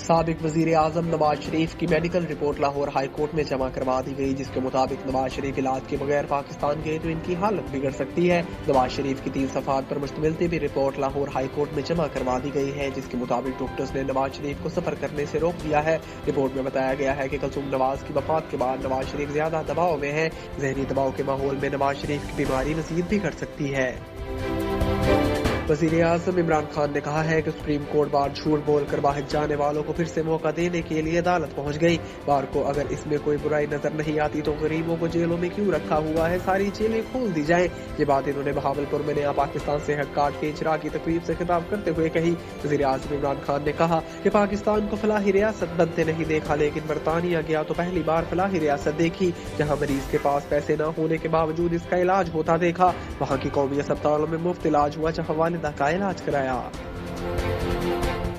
سابق وزیر اعظم نواز شریف کی medical report Lahore high court میں جمع کروا دی گئی، جس کے مطابق نواز شریف علاج کے بغیر پاکستان گئے تو ان کی حالت بگڑ سکتی ہے۔ نواز شریف کی 3 صفحات پر مشتمل طبی رپورٹ لاہور ہائی کورٹ میں جمع کروا دی گئی ہے، جس کے مطابق ڈاکٹرز نے نواز شریف کو سفر کرنے سے روک دیا ہے۔ رپورٹ میں بتایا گیا ہے کہ کلثوم نواز کی وفات کے بعد نواز شریف زیادہ دباؤ میں ہیں۔ ذہنی دباؤ کے ماحول میں نواز شریف کی بیماری مزید بگڑ سکتی ہے۔ وزیر اعظم عمران خان نے کہا ہے کہ سپریم کورٹ بار جھوٹ بول کر باہر جانے والوں کو پھر سے موقع دینے کے لیے عدالت پہنچ گئی۔ بار کو اگر اس میں کوئی برائی نظر نہیں آتی تو غریبوں کو جیلوں میں کیوں رکھا ہوا ہے، ساری جیلیں کھول دی جائیں۔ یہ بات انہوں نے بہاولپور میں نیا پاکستان صحت کارڈ کے اجراء کی تقریب سے خطاب کرتے ہوئے کہی۔ وزیر اعظم عمران خان نے کہا کہ پاکستان کو فلاحی ریاست بنتے نہیں دیکھا، لیکن برطانیہ گیا تو پہلی بار فلاحی ریاست دیکھی، جہاں مریض کے پاس پیسے نہ ہونے کے باوجود اس کا علاج ہوتا دیکھا۔ وہاں کی قومی اسپتالوں میں مفت علاج ہوا، جہاں والدہ کا علاج کرایا۔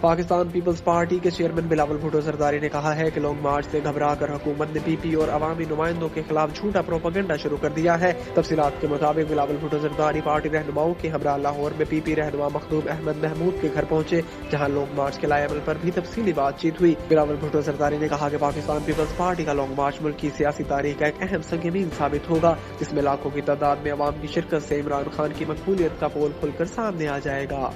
پاکستان پیپلز پارٹی کے چیئرمین بلاول بھٹو زرداری نے کہا ہے کہ لانگ مارچ سے گھبرا کر حکومت نے پی پی اور عوامی نمائندوں کے خلاف جھوٹا پروپیگنڈا شروع کر دیا ہے۔ تفصیلات کے مطابق بلاول بھٹو زرداری پارٹی رہنماؤں کے ہمراہ لاہور میں پی پی رہنما مخدوم احمد محمود کے گھر پہنچے، جہاں لانگ مارچ کے لائے عمل پر بھی تفصیلی بات چیت ہوئی۔ بلاول بھٹو زرداری نے کہا کہ پاکستان پیپلز پارٹی کا لانگ مارچ ملک کی سیاسی تاریخ کا ایک اہم سنگ میل ثابت ہوگا، جس میں لاکھوں کی تعداد میں عوام کی شرکت سے عمران خان کی مقبولیت کا پول کھل کر سامنے آ جائے گا۔